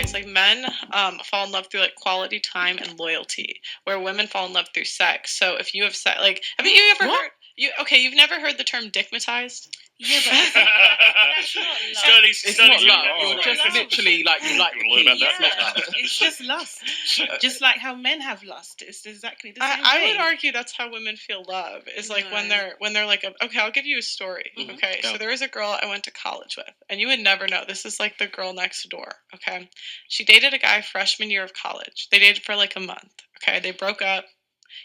okay, it's like men fall in love through like quality time and loyalty, where women fall in love through sex. So if you have sex, like, have you ever heard? You've never heard the term dickmatized? Yeah, but that's not love. It's not love. You're just love. literally like you like the key. It's just lust. Just like how men have lust. It's exactly the same thing. I would argue that's how women feel love. Is like when they're like, okay, I'll give you a story. Mm-hmm. Okay, so there was a girl I went to college with, and you would never know. This is like the girl next door. Okay, she dated a guy freshman year of college. They dated for like a month. Okay, they broke up.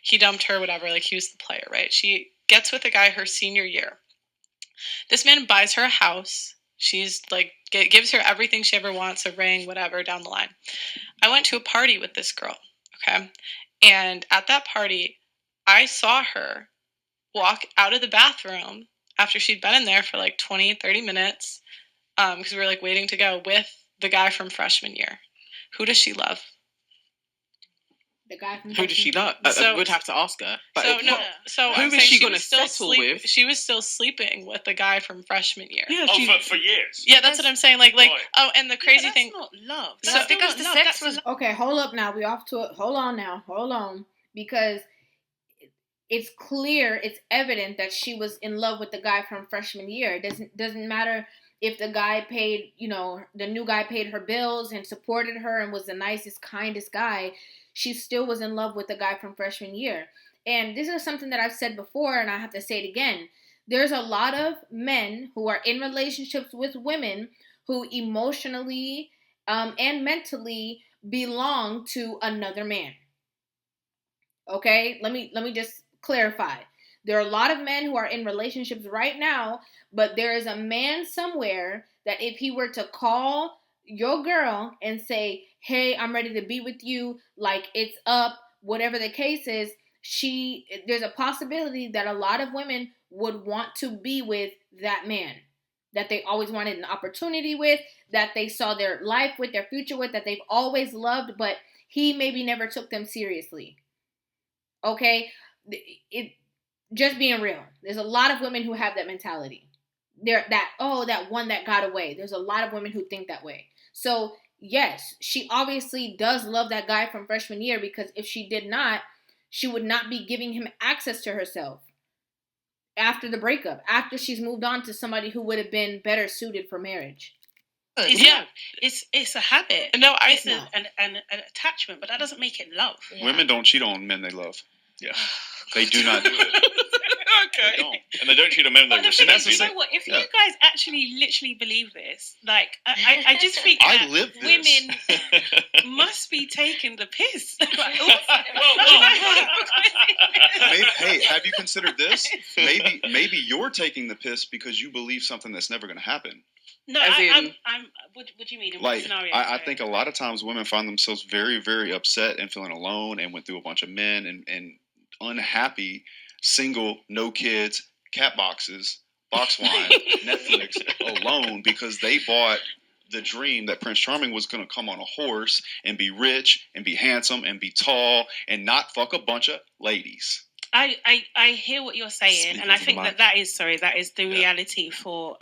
He dumped her, whatever. Like, he was the player, right? She gets with a guy her senior year. This man buys her a house. She's like, gives her everything she ever wants, a ring, whatever, down the line. I went to a party with this girl, okay? And at that party, I saw her walk out of the bathroom after she'd been in there for like 20, 30 minutes, because we were like waiting to go, with the guy from freshman year. Who does she love? The guy from who does she love? So, we'd have to ask her. But who is she going to settle with? She was still sleeping with the guy from freshman year. Yeah, for years. Yeah, that's what I'm saying. Like, oh, and the crazy thing. That's not love. So, because the sex was okay. Hold up, now we off to it. Hold on, because it's clear, it's evident that she was in love with the guy from freshman year. It doesn't matter if the guy paid, the new guy paid her bills and supported her and was the nicest, kindest guy. She still was in love with the guy from freshman year. And this is something that I've said before, and I have to say it again. There's a lot of men who are in relationships with women who emotionally and mentally belong to another man. Okay? Let me just clarify. There are a lot of men who are in relationships right now, but there is a man somewhere that if he were to call your girl and say, hey, I'm ready to be with you, like, it's up, whatever the case is, there's a possibility that a lot of women would want to be with that man that they always wanted an opportunity with, that they saw their life with, their future with, that they've always loved, but he maybe never took them seriously. Okay? Just being real. There's a lot of women who have that mentality. That one that got away. There's a lot of women who think that way. So, yes, she obviously does love that guy from freshman year, because if she did not, she would not be giving him access to herself after the breakup, after she's moved on to somebody who would have been better suited for marriage. It's a habit. No, it's an attachment, but that doesn't make it love. Yeah. Women don't cheat on men they love. Yeah, they do not do it. Okay. They don't. And they don't cheat on men they respect. You know what? If you guys actually literally believe this, like, I just think that women must be taking the piss. Hey, have you considered this? Maybe you're taking the piss because you believe something that's never going to happen. No, what do you mean? In what scenario? I think a lot of times women find themselves very, very upset and feeling alone, and went through a bunch of men and unhappy, single, no kids, cat boxes, box wine, Netflix, alone, because they bought the dream that Prince Charming was going to come on a horse and be rich and be handsome and be tall and not fuck a bunch of ladies. I hear what you're saying, and I think that is the reality for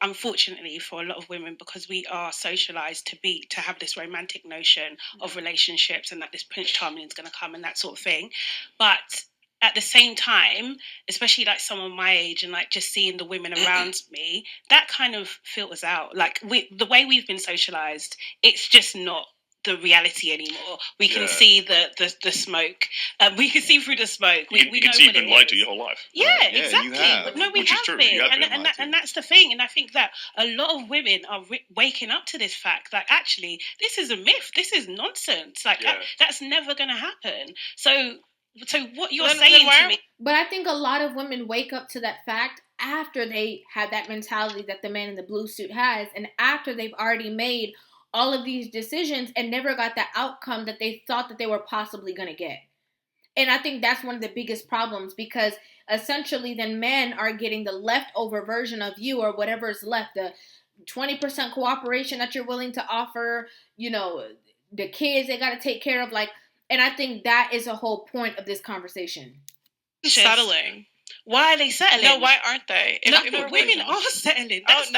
unfortunately for a lot of women, because we are socialized to have this romantic notion of relationships and that this Prince Charming is going to come and that sort of thing. But at the same time, especially like someone my age and like just seeing the women around me, that kind of filters out. Like, the way we've been socialized, it's just not the reality anymore. We can see the smoke. We can see through the smoke. We can see you've been lied to your whole life. Yeah, exactly. We have been. And that's the thing. And I think that a lot of women are waking up to this fact that actually this is a myth. This is nonsense. Like, that's never going to happen. So what you're saying to me... But I think a lot of women wake up to that fact after they have that mentality that the man in the blue suit has, and after they've already made all of these decisions and never got the outcome that they thought that they were possibly going to get. And I think that's one of the biggest problems, because essentially then men are getting the leftover version of you, or whatever is left, the 20% cooperation that you're willing to offer, the kids they got to take care of, like, and I think that is the whole point of this conversation. Settling. Why are they settling? No, why aren't they? Women are settling. That's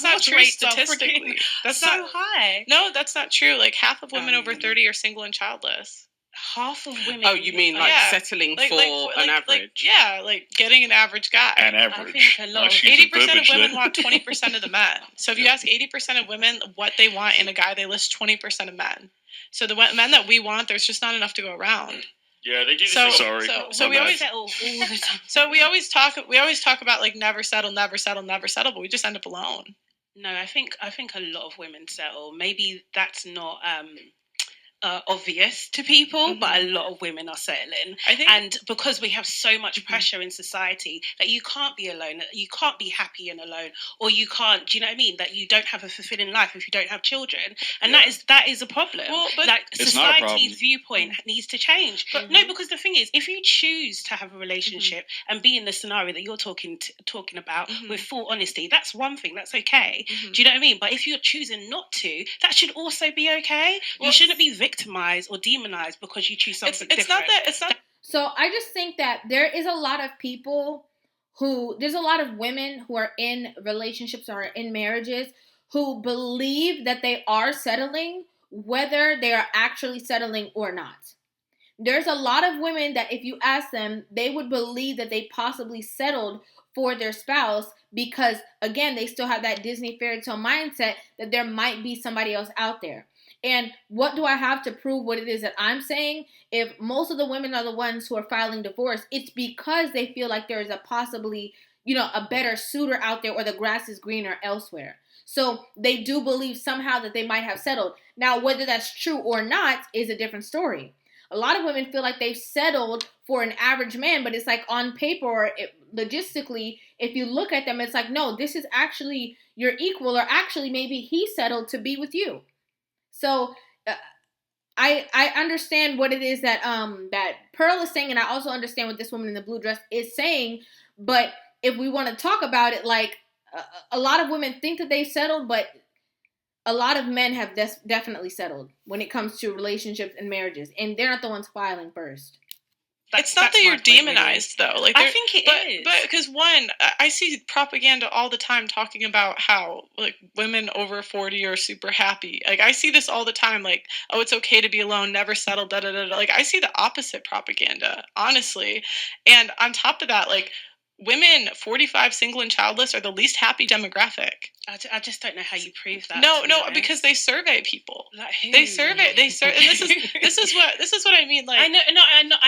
not true statistically. That's so high. No, that's not true. Like half of women over 30 are single and childless. Half of women. Oh, you mean settling for an average? Like getting an average guy. An average. I think a lot. 80% of women want 20% of the men. So if you ask 80% of women what they want in a guy, they list 20% of men. So the men that we want, there's just not enough to go around. Yeah, they do. Sorry. So we always settle all the time. So we always talk about like never settle, but we just end up alone. No, I think a lot of women settle. Maybe that's not obvious to people, but a lot of women are settling. I think, and because we have so much pressure in society that you can't be alone, that you can't be happy and alone, or you can't. Do you know what I mean? That you don't have a fulfilling life if you don't have children, and that is a problem. Well, but like it's society's viewpoint needs to change. But no, because the thing is, if you choose to have a relationship and be in the scenario that you're talking about with full honesty, that's one thing. That's okay. Do you know what I mean? But if you're choosing not to, that should also be okay. Well, you shouldn't be victimized or demonized because you choose something different. It's not. So I just think that there is a lot of people there's a lot of women who are in relationships or in marriages who believe that they are settling, whether they are actually settling or not. There's a lot of women that if you ask them, they would believe that they possibly settled for their spouse because, again, they still have that Disney fairy tale mindset that there might be somebody else out there. And what do I have to prove what it is that I'm saying? If most of the women are the ones who are filing divorce, it's because they feel like there is a possibly, a better suitor out there or the grass is greener elsewhere. So they do believe somehow that they might have settled. Now, whether that's true or not is a different story. A lot of women feel like they've settled for an average man, but it's like on paper or logistically, if you look at them, it's like, no, this is actually your equal, or actually maybe he settled to be with you. So I understand what it is that that Pearl is saying, and I also understand what this woman in the blue dress is saying. But if we want to talk about it, like a lot of women think that they've settled, but a lot of men have definitely settled when it comes to relationships and marriages, and they're not the ones filing first. It's not that you're demonized, though. Like I think it is. But because I see propaganda all the time talking about how like women over 40 are super happy. Like I see this all the time. Like, oh, it's okay to be alone, never settle, da da da. Like I see the opposite propaganda, honestly. And on top of that, like women 45 single and childless are the least happy demographic. I just don't know how you prove that. No, because they survey people. Like who? They survey, and this is what I mean. Like I know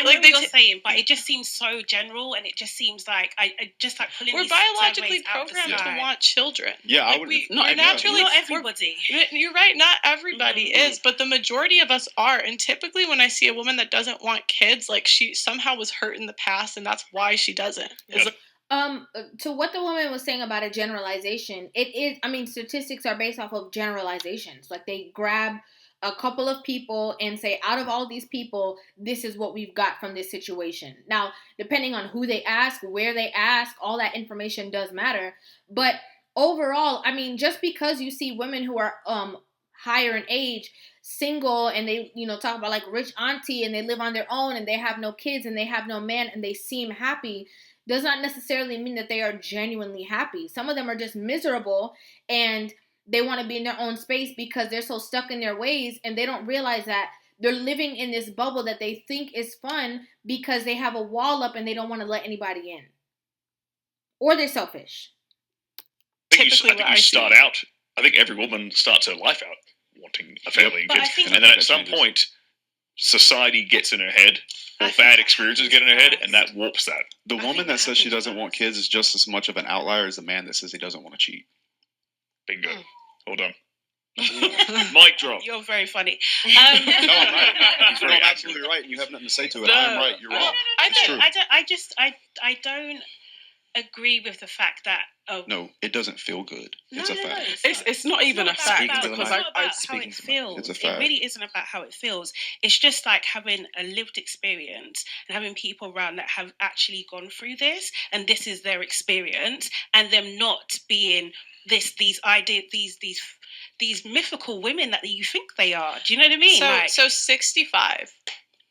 like what you're saying, but it just seems so general, and it just seems like I just like pulling. We're biologically programmed to want children. Yeah, like, not everybody. You're right. Not everybody is, but the majority of us are. And typically, when I see a woman that doesn't want kids, like she somehow was hurt in the past, and that's why she doesn't. To what the woman was saying about a generalization, it is, statistics are based off of generalizations. Like they grab a couple of people and say, out of all these people, this is what we've got from this situation. Now, depending on who they ask, where they ask, all that information does matter. But overall, just because you see women who are higher in age, single, and they, talk about like rich auntie, and they live on their own, and they have no kids, and they have no man, and they seem happy, does not necessarily mean that they are genuinely happy. Some of them are just miserable, and they want to be in their own space because they're so stuck in their ways, and they don't realize that they're living in this bubble that they think is fun because they have a wall up and they don't want to let anybody in. Or they're selfish. I think every woman starts her life out wanting a family and kids. And then at some point, society gets in her head, or bad experiences get in her head, and that warps that. The woman that says she doesn't want kids is just as much of an outlier as the man that says he doesn't want to cheat. Bingo. Hold on. Mic drop. You're very funny. No, I'm right. He's very absolutely right. You have nothing to say to it. I'm right. You're wrong. I don't agree with the fact that. No, it doesn't feel good. It's a fact. It's not even a fact because I how it feels. It's a fact. It really isn't about how it feels. It's just like having a lived experience and having people around that have actually gone through this, and this is their experience, and them not being these mythical women that you think they are. Do you know what I mean? So 65.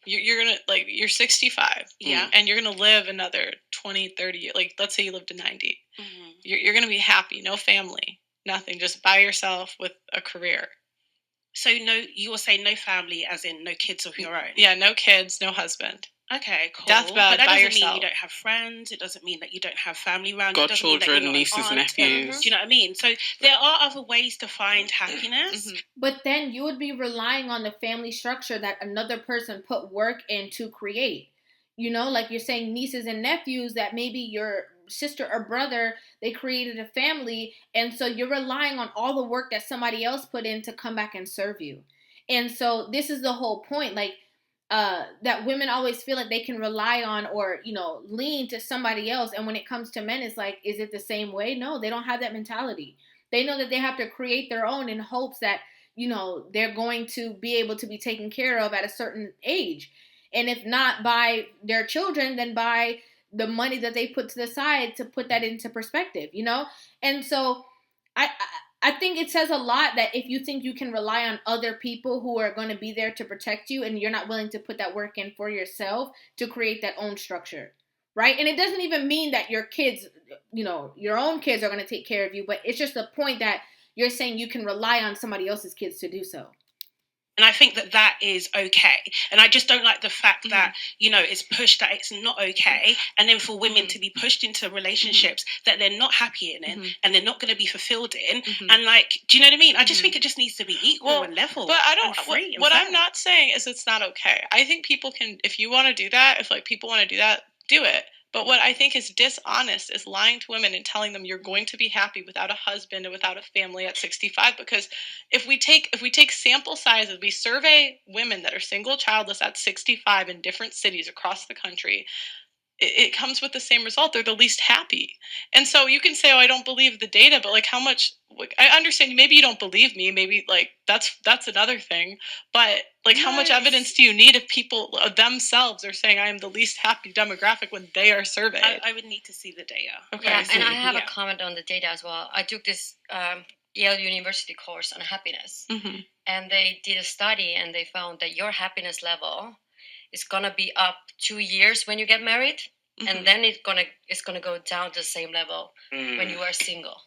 you're gonna like you're 65, and you're gonna live another 20, 30 years. Like let's say you lived to 90, you're gonna be happy, no family, nothing, just by yourself with a career. So you will say no family, as in no kids of your own. Yeah, no kids, no husband. Okay, cool. Deathbed but that by doesn't yourself. mean you don't have friends. It doesn't mean that you don't have family around. Godchildren, nieces, nephews. Do you know what I mean? So there are other ways to find happiness. But then you would be relying on the family structure that another person put work in to create. You know, like you're saying, nieces and nephews, that maybe your sister or brother, they created a family, and so you're relying on all the work that somebody else put in to come back and serve you. And so this is the whole point, like, that women always feel like they can rely on or, lean to somebody else. And when it comes to men, it's like, is it the same way? No, they don't have that mentality. They know that they have to create their own in hopes that, they're going to be able to be taken care of at a certain age. And if not by their children, then by the money that they put to the side to put that into perspective, And so I think it says a lot that if you think you can rely on other people who are going to be there to protect you and you're not willing to put that work in for yourself to create that own structure, right? And it doesn't even mean that your kids, your own kids are going to take care of you, but it's just the point that you're saying you can rely on somebody else's kids to do so. And I think that is okay. And I just don't like the fact that, it's pushed that it's not okay. And then for women to be pushed into relationships that they're not happy in and they're not going to be fulfilled in. And do you know what I mean? I just think it just needs to be equal and level. But I don't, what I'm not saying is it's not okay. I think people can, if you want to do that, if people want to do that, do it. But what I think is dishonest is lying to women and telling them you're going to be happy without a husband and without a family at 65. Because if we take sample sizes, we survey women that are single, childless at 65 in different cities across the country, it comes with the same result. They're the least happy. And so you can say, oh, I don't believe the data, but how much, I understand maybe you don't believe me, maybe that's another thing, but how much evidence do you need if people themselves are saying I am the least happy demographic when they are surveyed? I would need to see the data. Okay. Yeah, and I have a comment on the data as well. I took this Yale University course on happiness, and they did a study and they found that your happiness level is gonna be up 2 years when you get married, and then it's gonna go down to the same level when you are single.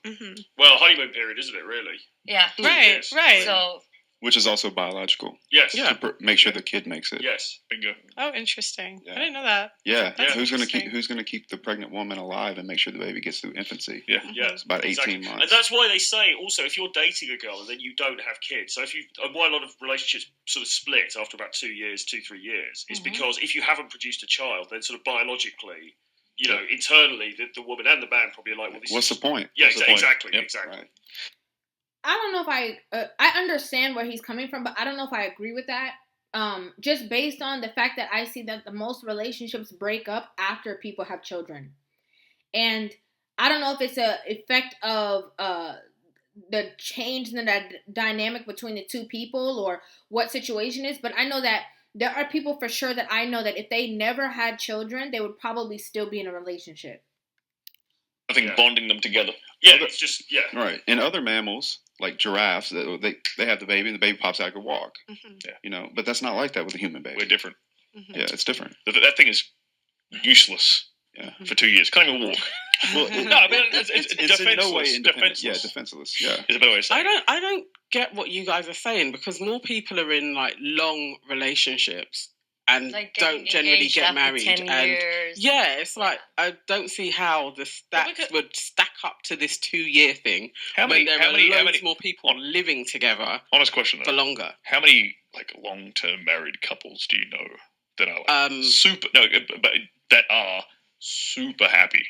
Well, honeymoon period, isn't it? Really? Yeah. Right. Right. So. Which is also biological. Yes. Yeah. To make sure the kid makes it. Yes. Bingo. Oh, interesting. Yeah. I didn't know that. Yeah. Who's gonna keep the pregnant woman alive and make sure the baby gets through infancy? Yeah. Yeah. It's about 18 months. And that's why they say also if you're dating a girl and then you don't have kids. So why a lot of relationships sort of split after about 2 years, 2-3 years, is because if you haven't produced a child, then sort of biologically, internally, the woman and the man probably are like, well, what's the point? Yeah, exactly. Yep. Exactly. Right. I don't know if I understand where he's coming from, but I don't know if I agree with that. Just based on the fact that I see that the most relationships break up after people have children. And I don't know if it's an effect of the change in the dynamic between the two people or what situation is, but I know that there are people for sure that I know that if they never had children, they would probably still be in a relationship. I think bonding them together. Yeah, it's just, Right. In other mammals, like giraffes, they have the baby pops out and can walk. Yeah. But that's not like that with a human baby. We're different. Yeah, it's different. That thing is useless for 2 years. Can't even walk. Well, it's in no way independent. Defenseless. Yeah, defenseless. Yeah. It's a better way of saying I don't get what you guys are saying, because more people are in long relationships and don't generally get married. 10 years. Yeah, it's I don't see how the stats would stack up to this 2-year thing how many more people living together. Honest question though, for longer. How many long-term married couples do you know that are that are super happy?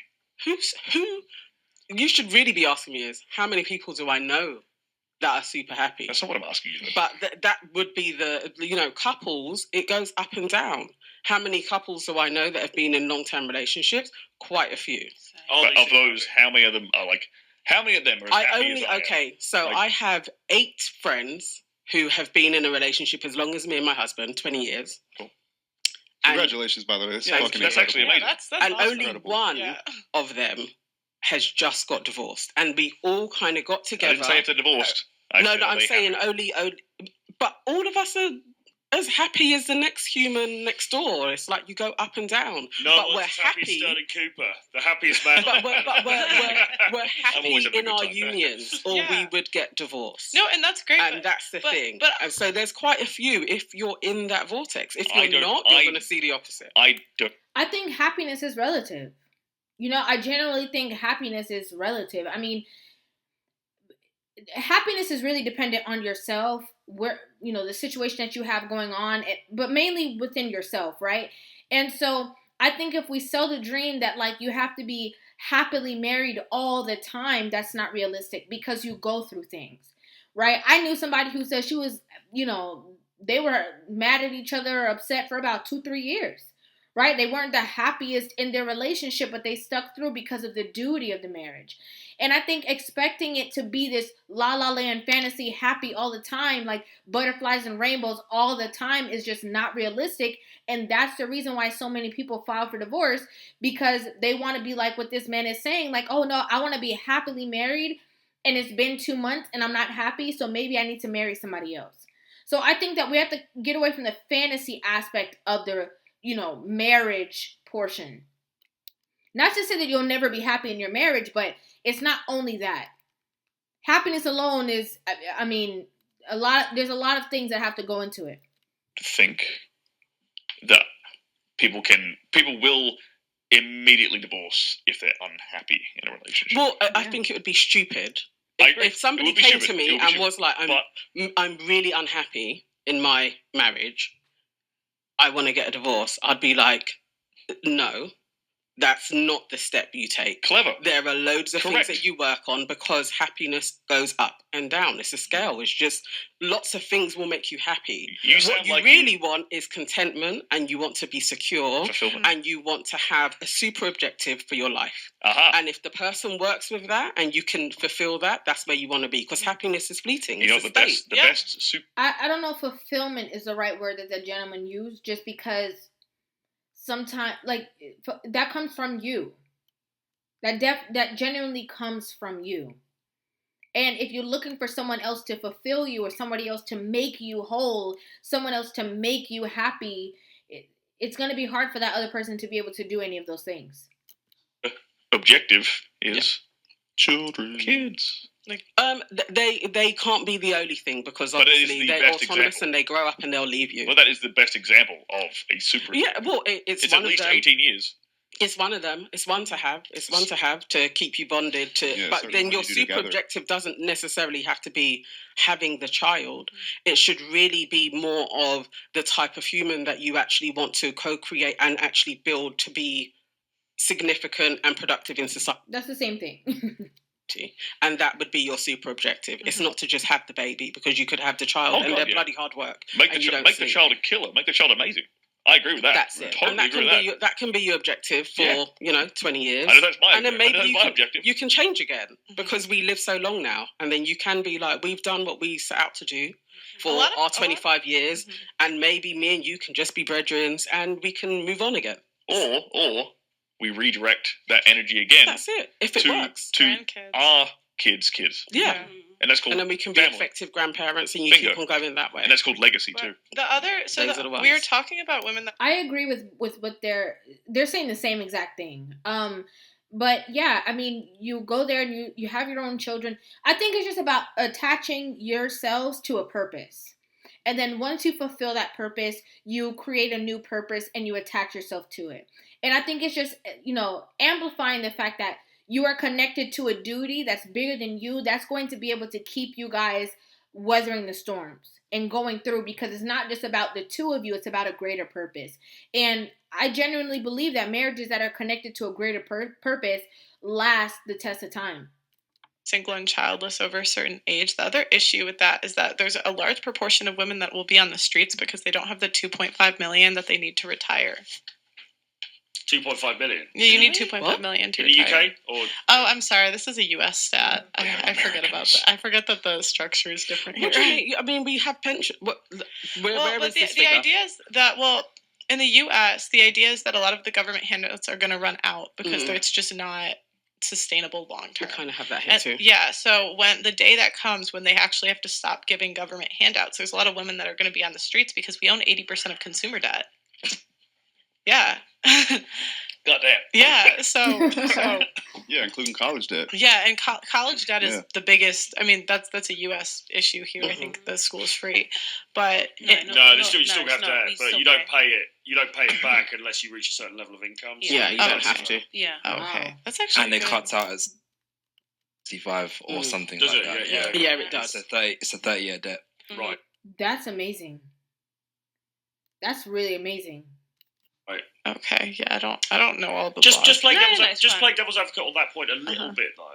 Who you should really be asking me is how many people do I know that are super happy? That's not what I'm asking you. But that would be couples, it goes up and down. How many couples do I know that have been in long-term relationships? Quite a few. But of those, how many of them are how many of them are as happy as I am? Okay, so I have 8 friends who have been in a relationship as long as me and my husband, 20 years. Cool. Congratulations, by the way. That's actually amazing. That's and awesome. only one of them has just got divorced, and we all kind of got together. I didn't say if they're divorced. No, I'm saying only. But all of us are as happy as the next human next door. It's like you go up and down. No, but we're happy. Sterling Cooper, the happiest man. But we're happy in our unions, or we would get divorced. No, and that's great. And that's the thing. And so there's quite a few. If you're in that vortex, if you're not, you're going to see the opposite. I think happiness is relative. I generally think happiness is relative. I mean, happiness is really dependent on yourself, where the situation that you have going on, but mainly within yourself, right? And so I think if we sell the dream that like you have to be happily married all the time, that's not realistic, because you go through things, right? I knew somebody who said she was, they were mad at each other or upset for about 2-3 years, right? They weren't the happiest in their relationship, but they stuck through because of the duty of the marriage. And I think expecting it to be this la la land fantasy, happy all the time, like butterflies and rainbows all the time, is just not realistic. And that's the reason why so many people file for divorce, because they want to be like what this man is saying, like, oh no, I want to be happily married and it's been 2 months and I'm not happy, so maybe I need to marry somebody else. So I think that we have to get away from the fantasy aspect of the, marriage portion. Not to say that you'll never be happy in your marriage, but it's not only that. Happiness alone is, I mean, there's a lot of things that have to go into it. I think that people will immediatally divorce if they're unhappy in a relationship. Well, I think it would be stupid. If somebody came to me and was like, I'm really unhappy in my marriage, I want to get a divorce, I'd be like, no. That's not the step you take. Clever. There are loads of things that you work on, because happiness goes up and down. It's a scale. It's just lots of things will make you happy. What you really want is contentment, and you want to be secure, and you want to have a super objective for your life. And if the person works with that and you can fulfill that, that's where you want to be, because happiness is fleeting. The best. I don't know if fulfillment is the right word that the gentleman used, just because sometimes, like, that comes from you. That genuinely comes from you. And if you're looking for someone else to fulfill you, or somebody else to make you whole, someone else to make you happy, it's going to be hard for that other person to be able to do any of those things. Objective is children, kids. Like, they can't be the only thing, because obviously they're autonomous and they grow up and they'll leave you. Well, that is the best example of a super. Yeah, well, it's at least 18 years. It's one of them. It's one to have. It's one to have to keep you bonded to. Yeah, but then your super objective doesn't necessarily have to be having the child. It should really be more of the type of human that you actually want to co-create and actually build to be significant and productive in society. That's the same thing. And that would be your super objective. It's not to just have the baby, because you could have the child and they're bloody hard work. Make the child a killer. Make the child amazing. I agree with that. That's it. Totally and that can be your objective for 20 years. I know that's my, and then maybe objective. You can change again, because we live so long now. And then you can be like, we've done what we set out to do for our 25 years, and maybe me and you can just be brethren and we can move on again. Or we redirect that energy again. That's it. If it works. To our kids. Yeah. And that's called. And then we can be effective grandparents, and you keep on going that way. And that's called legacy too. We were talking about women that I agree with what they're saying the same exact thing. But yeah, I mean, you go there and you have your own children. I think it's just about attaching yourselves to a purpose. And then once you fulfill that purpose, you create a new purpose and you attach yourself to it. And I think it's just, amplifying the fact that you are connected to a duty that's bigger than you. That's going to be able to keep you guys weathering the storms and going through, because it's not just about the two of you. It's about a greater purpose. And I genuinely believe that marriages that are connected to a greater purpose last the test of time. Single and childless over a certain age. The other issue with that is that there's a large proportion of women that will be on the streets because they don't have the 2.5 million that they need to retire. 2.5 million. Yeah, you need 2.5 million to retire. In the UK? Oh, I'm sorry. This is a US stat. I forget about that. I forget that the structure is different here. I mean, we have pension. Where is this the idea is that, in the US, the idea is that a lot of the government handouts are going to run out because it's just not sustainable long term. We kind of have that here too. Yeah, so when the day that comes when they actually have to stop giving government handouts, there's a lot of women that are going to be on the streets because we own 80% of consumer debt. Yeah. Goddamn. Yeah. So. Yeah, including college debt. Yeah, and college debt is the biggest. I mean, that's a U.S. issue here. I think the school is free, but you still have that, but you don't pay it. You don't pay it back unless you reach a certain level of income. Yeah, you don't have to. Yeah. Okay, that's actually. And it cuts out as 65 or something does like it? that. Yeah, it does. It's a 30-year debt. Right. That's amazing. That's really amazing. Right. Okay. Yeah, I don't know all the just play laws. devil's advocate on that point a little bit though.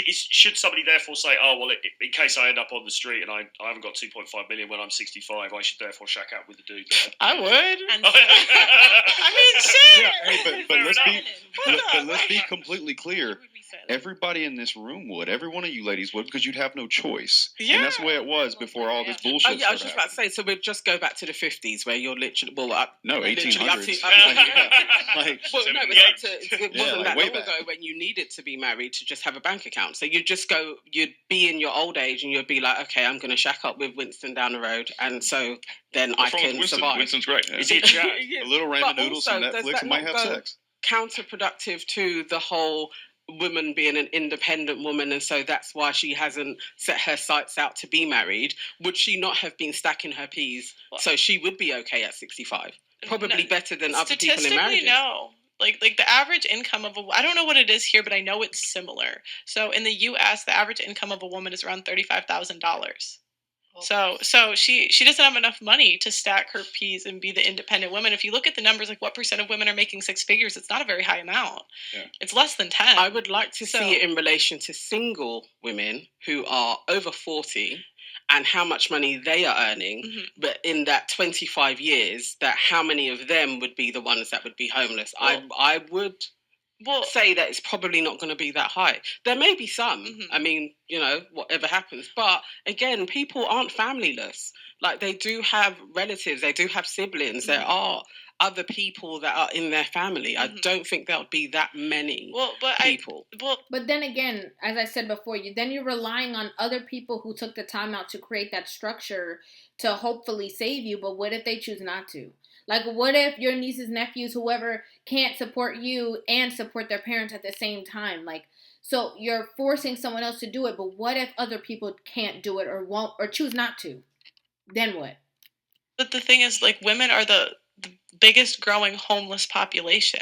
Should somebody therefore say, oh well, in case I end up on the street and I haven't got 2.5 million when I'm 65, I should therefore shack out with the dude? I would. I mean, shit. Yeah, hey, but let's be completely clear. Everybody in this room would. Every one of you ladies would, because you'd have no choice. Yeah. And that's the way it was before all this bullshit I was just about to say, so we'd just go back to the 50s where you're literally, 1800s. It wasn't that long ago when you needed to be married to just have a bank account. So you'd be in your old age and you'd be like, okay, I'm going to shack up with Winston down the road. And so then I can survive. Winston's great. Is he a little ramen noodles and Netflix and might have sex? Counterproductive to the whole woman being an independent woman, and so that's why she hasn't set her sights out to be married. Would she not have been stacking her peas so she would be okay at 65? Probably better than other people in marriage. No. Like the average income of I don't know what it is here, but I know it's similar. So in the U.S., the average income of a woman is around $35,000. So she doesn't have enough money to stack her peas and be the independent woman. If you look at the numbers, like what percent of women are making six figures, it's not a very high amount. Yeah. It's less than 10. I would like to see it in relation to single women who are over 40 and how much money they are earning. Mm-hmm. But in that 25 years, that how many of them would be the ones that would be homeless? Well, I would say that it's probably not going to be that high. There may be some. Mm-hmm. I mean, whatever happens. But again, people aren't familyless. Like, they do have relatives. They do have siblings. Mm-hmm. There are other people that are in their family. Mm-hmm. I don't think there would be that many people. But then again, as I said before, you're relying on other people who took the time out to create that structure to hopefully save you. But what if they choose not to? Like, what if your nieces, nephews, whoever can't support you and support their parents at the same time? Like, so you're forcing someone else to do it, but what if other people can't do it or won't or choose not to? Then what? But the thing is, like, women are the biggest growing homeless population.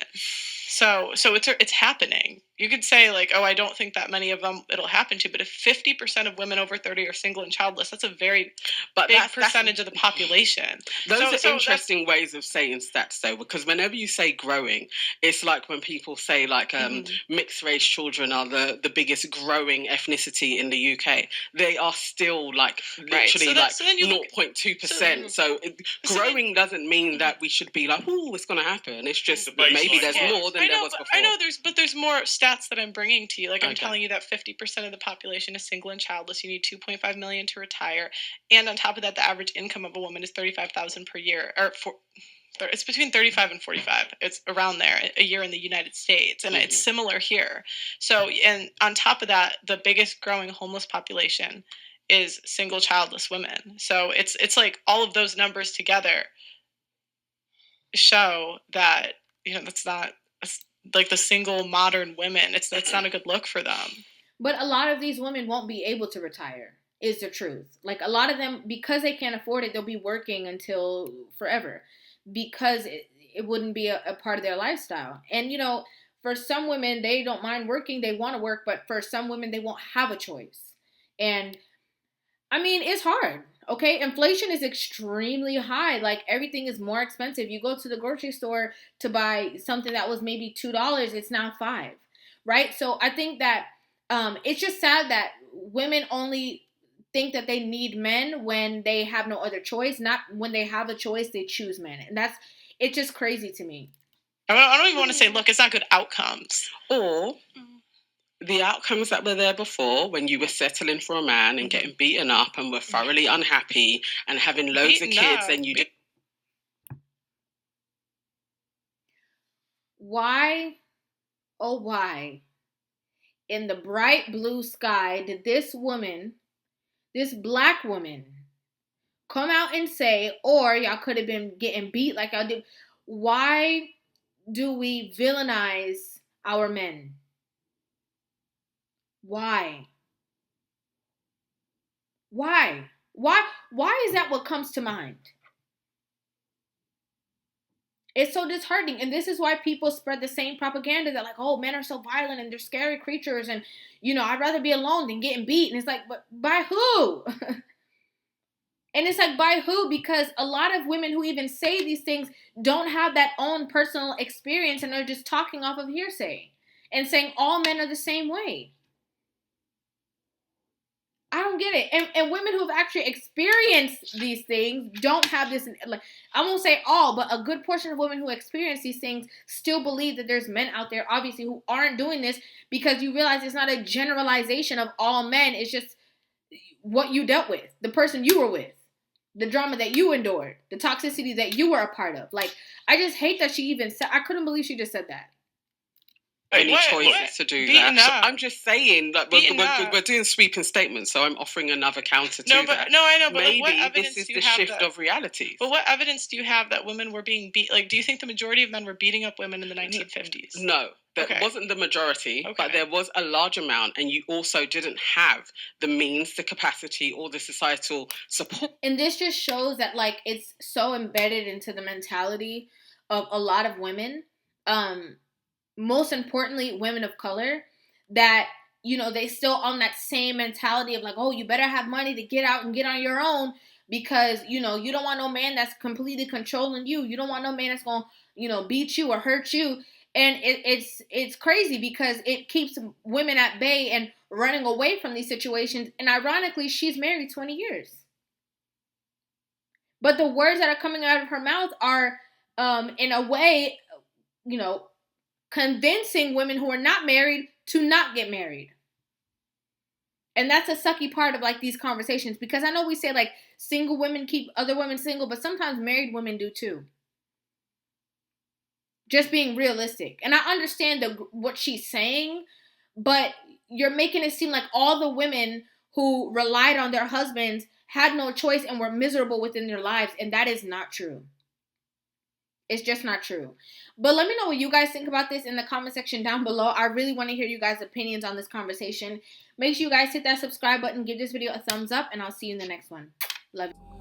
So it's happening. You could say, like, oh, I don't think that many of them it'll happen to, but if 50% of women over 30 are single and childless, that's a very big percentage of the population. Those are interesting ways of saying stats, though, because whenever you say growing, it's like when people say, like, mixed race children are the biggest growing ethnicity in the UK. They are still, like, literally, 0.2%. So growing doesn't mean that we should be like, oh, it's going to happen. It's just maybe there's more than there was before. I know there's more stats that I'm bringing to you. Like, I'm telling you that 50% of the population is single and childless. You need 2.5 million to retire, and on top of that, the average income of a woman is $35,000 per year, it's between 35 and 45. It's around there a year in the United States, and it's similar here. So, and on top of that, the biggest growing homeless population is single childless women. So it's like all of those numbers together show that that's not like the single modern women. That's not a good look for them. But a lot of these women won't be able to retire, is the truth. Like, a lot of them, because they can't afford it, they'll be working until forever because it wouldn't be a part of their lifestyle. And, for some women, they don't mind working. They want to work. But for some women, they won't have a choice. And, I mean, it's hard. Okay, inflation is extremely high. Like, everything is more expensive. You go to the grocery store to buy something that was maybe $2, it's now $5, right? So I think that it's just sad that women only think that they need men when they have no other choice. Not when they have a choice, they choose men. And it's just crazy to me. I don't even want to say, look, it's not good outcomes. Or the outcomes that were there before, when you were settling for a man and getting beaten up and were thoroughly unhappy and having loads of kids, and you did. Why, oh why, in the bright blue sky did this woman, this black woman, come out and say, or y'all could have been getting beat like y'all did? Why do we villainize our men? Why? Why is that what comes to mind? It's so disheartening. And this is why people spread the same propaganda that, like, oh, men are so violent and they're scary creatures, and, you know, I'd rather be alone than getting beat. And it's like, but by who? And it's like, by who? Because a lot of women who even say these things don't have that own personal experience, and they're just talking off of hearsay and saying all men are the same way. I don't get it. And women who have actually experienced these things don't have this, like, I won't say all, but a good portion of women who experience these things still believe that there's men out there, obviously, who aren't doing this, because you realize it's not a generalization of all men. It's just what you dealt with, the person you were with, the drama that you endured, the toxicity that you were a part of. Like, I just hate that she even said, I couldn't believe she just said that. Any choices to do that. So I'm just saying that we're doing sweeping statements, so I'm offering another counter to that. No, I know, but maybe like, what evidence this is do you the have shift of reality. But what evidence do you have that women were being beat? Like, do you think the majority of men were beating up women in the 1950s? No, that wasn't the majority, but there was a large amount, and you also didn't have the means, the capacity, or the societal support. And this just shows that, like, it's so embedded into the mentality of a lot of women, most importantly, women of color, that, you know, they still on that same mentality of like, oh, you better have money to get out and get on your own, because, you know, you don't want no man that's completely controlling you. You don't want no man that's going to, you know, beat you or hurt you. And it's crazy because it keeps women at bay and running away from these situations. And ironically, she's married 20 years. But the words that are coming out of her mouth are, in a way, you know, convincing women who are not married to not get married. And that's a sucky part of, like, these conversations, because I know we say, like, single women keep other women single, but sometimes married women do too. Just being realistic. And I understand what she's saying, but you're making it seem like all the women who relied on their husbands had no choice and were miserable within their lives, and that is not true. It's just not true. But let me know what you guys think about this in the comment section down below. I really want to hear you guys' opinions on this conversation. Make sure you guys hit that subscribe button, give this video a thumbs up, and I'll see you in the next one. Love you.